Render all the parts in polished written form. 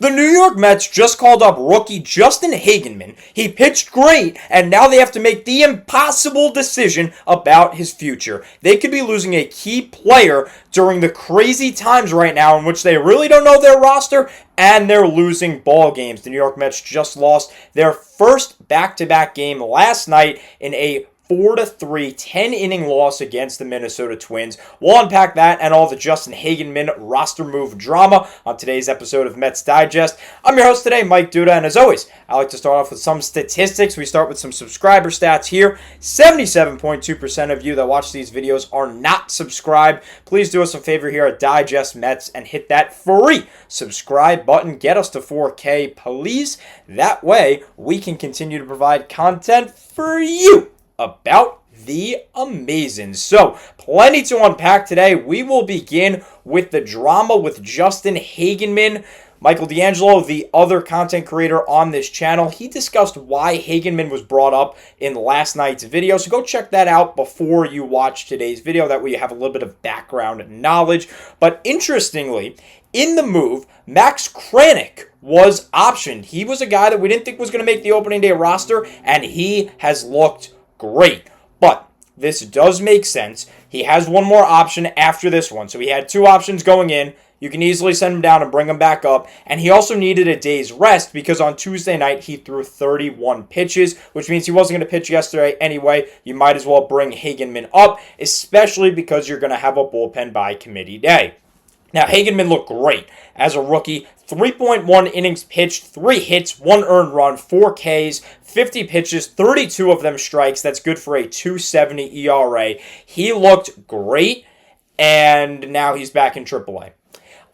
The New York Mets just called up rookie Justin Hagenman. He pitched great, and now they have to make the impossible decision about his future. They could be losing a key player during the crazy times right now in which they really don't know their roster, and they're losing ball games. The New York Mets just lost their first back-to-back game last night in a 4-3 10-inning loss against the Minnesota Twins. We'll unpack that and all the Justin Hagenman roster move drama on today's episode of Mets Digest. I'm your host today, Mike Duda, and as always, I like to start off with some statistics. We start with some subscriber stats here. 77.2% of you that watch these videos are not subscribed. Please do us a favor here at Digest Mets and hit that free subscribe button. Get us to 4K, please. That way, we can continue to provide content for you about the amazing. So, plenty to unpack today. We will begin with the drama with Justin Hagenman. Michael D'Angelo, the other content creator on this channel, he discussed why Hagenman was brought up in last night's video. So go check that out before you watch today's video. That way you have a little bit of background knowledge. But interestingly, in the move, Max Kranick was optioned. He was a guy that we didn't think was going to make the opening day roster, and he has looked great. But this does make sense. He has one more option after this one. So he had two options going in. You can easily send him down and bring him back up. And he also needed a day's rest because on Tuesday night he threw 31 pitches, which means he wasn't going to pitch yesterday anyway. You might as well bring Hagenman up, especially because you're going to have a bullpen by committee day. Now, Hagenman looked great as a rookie. 3.1 innings pitched, 3 hits, 1 earned run, 4 Ks, 50 pitches, 32 of them strikes. That's good for a 2.70 ERA. He looked great, and now he's back in AAA.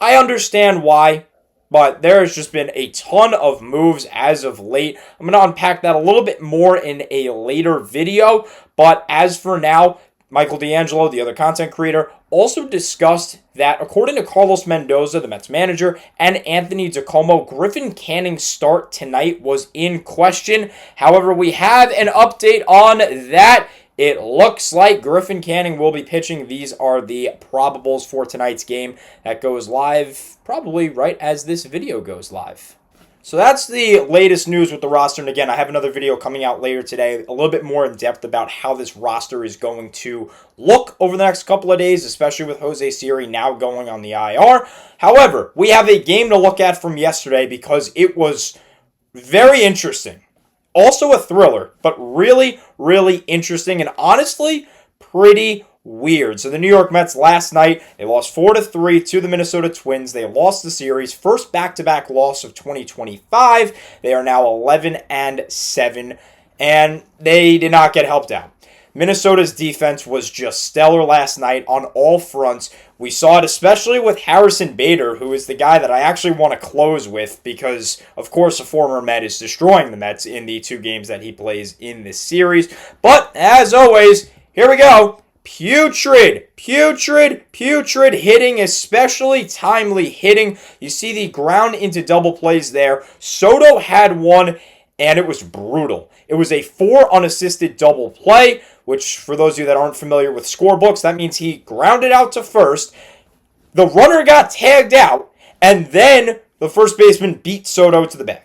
I understand why, but there has just been a ton of moves as of late. I'm going to unpack that a little bit more in a later video, but as for now, Michael D'Angelo, the other content creator, also discussed that according to Carlos Mendoza, the Mets manager, and Anthony DiComo, Griffin Canning's start tonight was in question. However, we have an update on that. It looks like Griffin Canning will be pitching. These are the probables for tonight's game that goes live probably right as this video goes live. So that's the latest news with the roster. And again, I have another video coming out later today, a little bit more in depth about how this roster is going to look over the next couple of days, especially with Jose Siri now going on the IR. However, we have a game to look at from yesterday because it was very interesting. Also a thriller, but really, really interesting and honestly pretty weird. So the New York Mets last night, they lost 4-3 to the Minnesota Twins. They lost the series, first back-to-back loss of 2025. They are now 11-7, and they did not get helped out. Minnesota's defense was just stellar last night on all fronts. We saw it especially with Harrison Bader, who is the guy that I actually want to close with because, of course, a former Met is destroying the Mets in the 2 games that he plays in this series. But, as always, here we go. Putrid hitting, especially timely hitting. You see the ground into double plays there. Soto had one, and it was brutal. It was a 4 unassisted double play, which for those of you that aren't familiar with scorebooks, that means he grounded out to first. The runner got tagged out, and then the first baseman beat Soto to the bag.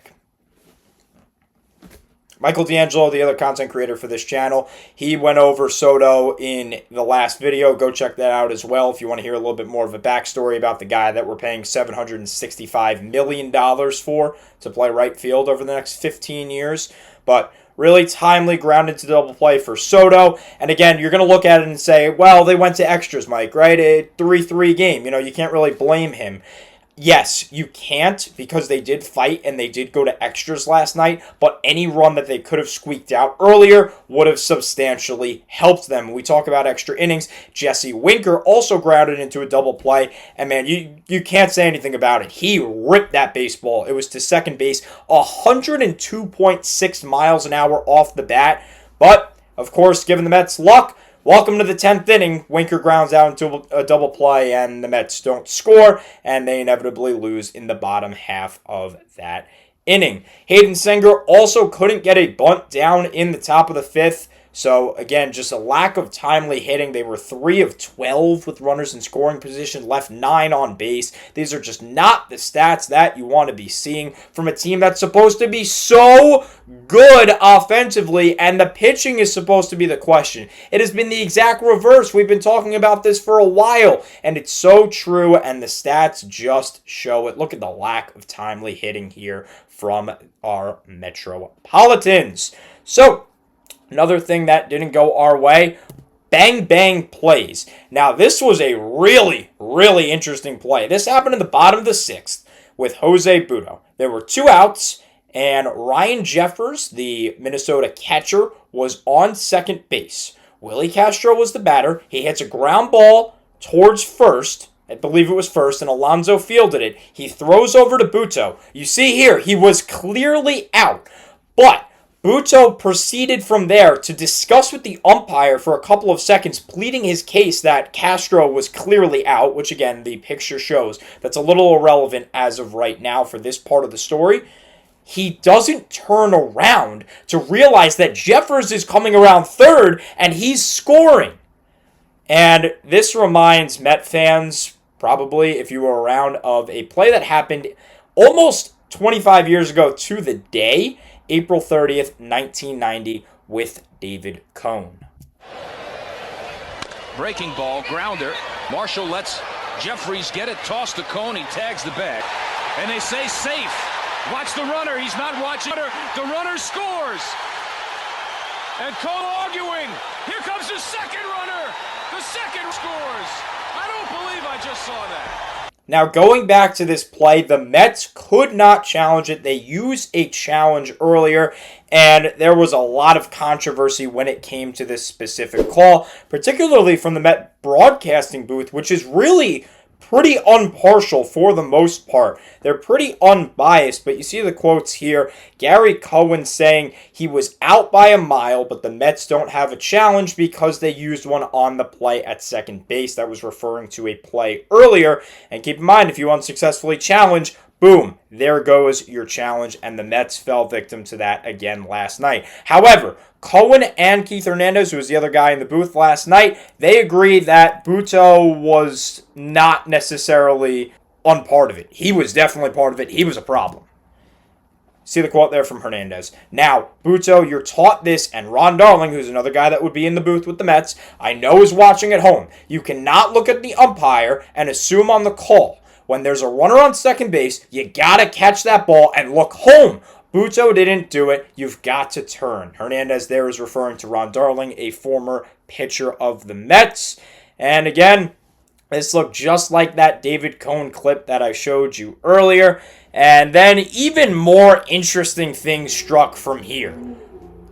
Michael D'Angelo, the other content creator for this channel, he went over Soto in the last video. Go check that out as well if you want to hear a little bit more of a backstory about the guy that we're paying $765 million for to play right field over the next 15 years. But really timely grounded to double play for Soto. And again, you're going to look at it and say, well, they went to extras, Mike, right? A 3-3 game. You know, you can't really blame him. Yes, you can't because they did fight and they did go to extras last night, but any run that they could have squeaked out earlier would have substantially helped them. When we talk about extra innings, Jesse Winker also grounded into a double play, and man, you can't say anything about it. He ripped that baseball. It was to second base, 102.6 miles an hour off the bat, but of course, given the Mets luck, welcome to the 10th inning. Winker grounds out into a double play, and the Mets don't score, and they inevitably lose in the bottom half of that inning. Kodai Senga also couldn't get a bunt down in the top of the 5th. So, again, just a lack of timely hitting. They were 3 of 12 with runners in scoring position, left 9 on base. These are just not the stats that you want to be seeing from a team that's supposed to be so good offensively, and the pitching is supposed to be the question. It has been the exact reverse. We've been talking about this for a while, and it's so true, and the stats just show it. Look at the lack of timely hitting here from our Metropolitans. So, another thing that didn't go our way, bang bang plays. Now, this was a really, really interesting play. This happened in the bottom of the 6th with Jose Butto. There were 2 outs, and Ryan Jeffers, the Minnesota catcher, was on second base. Willie Castro was the batter. He hits a ground ball towards first. I believe it was first, and Alonso fielded it. He throws over to Butto. You see here, he was clearly out, but Butto proceeded from there to discuss with the umpire for a couple of seconds, pleading his case that Castro was clearly out, which again, the picture shows that's a little irrelevant as of right now for this part of the story. He doesn't turn around to realize that Jeffers is coming around third and he's scoring. And this reminds Met fans, probably if you were around, of a play that happened almost 25 years ago to the day, April 30th, 1990, with David Cone. Breaking ball, grounder. Marshall lets Jeffries get it, tossed to Cone, he tags the bag. And they say safe. Watch the runner, he's not watching. The runner scores. And Cone arguing. Here comes the second runner. The second scores. I don't believe I just saw that. Now, going back to this play, the Mets could not challenge it. They used a challenge earlier, and there was a lot of controversy when it came to this specific call, particularly from the Met broadcasting booth, which is really pretty impartial for the most part. They're pretty unbiased, but you see the quotes here. Gary Cohen saying he was out by a mile, but the Mets don't have a challenge because they used one on the play at second base. That was referring to a play earlier. And keep in mind, if you unsuccessfully challenge, boom, there goes your challenge, and the Mets fell victim to that again last night. However, Cohen and Keith Hernandez, who was the other guy in the booth last night, they agreed that Butto was not necessarily unpart of it. He was definitely part of it. He was a problem. See the quote there from Hernandez. Now, Butto, you're taught this, and Ron Darling, who's another guy that would be in the booth with the Mets, I know is watching at home. You cannot look at the umpire and assume on the call. When there's a runner on second base, you gotta catch that ball and look home. Butto didn't do it. You've got to turn. Hernandez there is referring to Ron Darling, a former pitcher of the Mets. And again, this looked just like that David Cone clip that I showed you earlier. And then even more interesting things struck from here.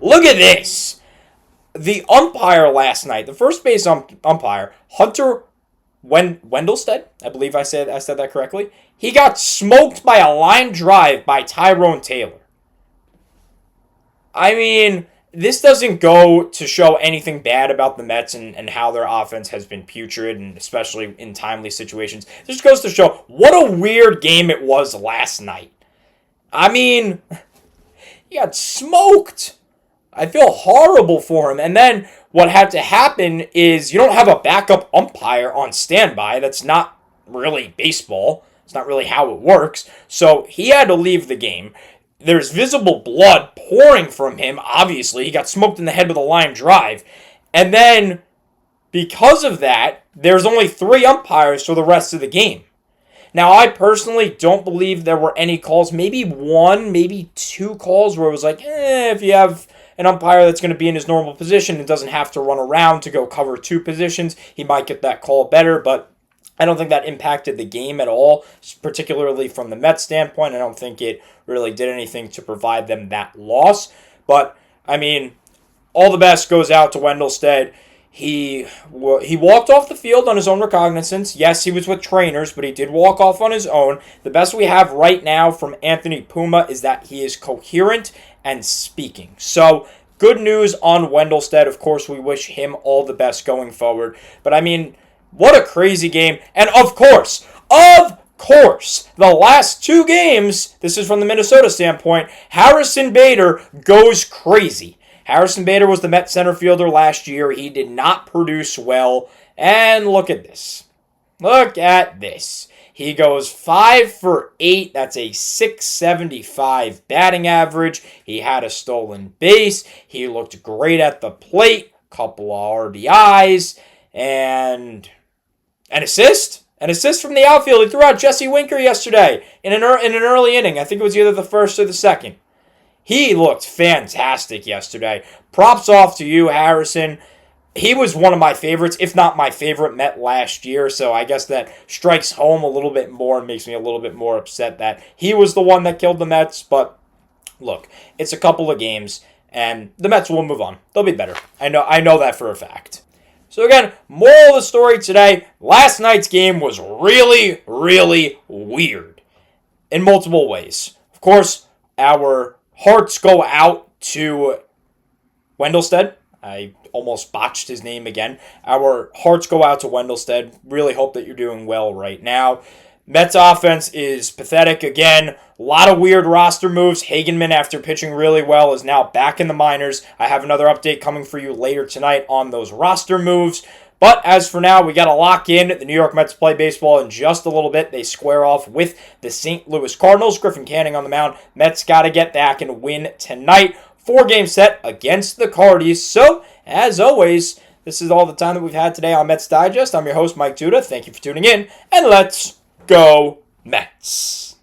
Look at this. The umpire last night, the first base umpire, Hunter Wendelstedt, I believe I said that correctly. He got smoked by a line drive by Tyrone Taylor. I mean, this doesn't go to show anything bad about the Mets and how their offense has been putrid, and especially in timely situations. This just goes to show what a weird game it was last night. I mean, he got smoked. I feel horrible for him. And then what had to happen is you don't have a backup umpire on standby. That's not really baseball. It's not really how it works. So he had to leave the game. There's visible blood pouring from him, obviously. He got smoked in the head with a line drive. And then, because of that, there's only 3 umpires for the rest of the game. Now, I personally don't believe there were any calls. Maybe 1, maybe 2 calls where it was like, if you have an umpire that's going to be in his normal position and doesn't have to run around to go cover 2 positions, he might get that call better, but I don't think that impacted the game at all, particularly from the Mets standpoint. I don't think it really did anything to provide them that loss. But, I mean, all the best goes out to Wendelstedt. He walked off the field on his own recognizance. Yes, he was with trainers, but he did walk off on his own. The best we have right now from Anthony Puma is that he is coherent and speaking. So, good news on Wendelstedt. Of course, we wish him all the best going forward. But, I mean, what a crazy game. And of course, the last 2 games, this is from the Minnesota standpoint, Harrison Bader goes crazy. Harrison Bader was the Mets center fielder last year. He did not produce well. And look at this. Look at this. He goes 5 for 8. That's a .675 batting average. He had a stolen base. He looked great at the plate. Couple of RBIs. And an assist. An assist from the outfield. He threw out Jesse Winker yesterday in an early inning. I think it was either the first or the second. He looked fantastic yesterday. Props off to you, Harrison. He was one of my favorites, if not my favorite Met last year, so I guess that strikes home a little bit more and makes me a little bit more upset that he was the one that killed the Mets. But look, it's a couple of games, and the Mets will move on. They'll be better. I know that for a fact. So again, moral of the story today, last night's game was really, really weird in multiple ways. Of course, our hearts go out to Wendelstead. I almost botched his name again. Our hearts go out to Wendelstead. Really hope that you're doing well right now. Mets offense is pathetic again. A lot of weird roster moves. Hagenman, after pitching really well, is now back in the minors. I have another update coming for you later tonight on those roster moves. But as for now, we got to lock in. The New York Mets play baseball in just a little bit. They square off with the St. Louis Cardinals. Griffin Canning on the mound. Mets got to get back and win tonight. 4-game set against the Cardis. So, as always, this is all the time that we've had today on Mets Digest. I'm your host, Mike Duda. Thank you for tuning in, and let's go Mets.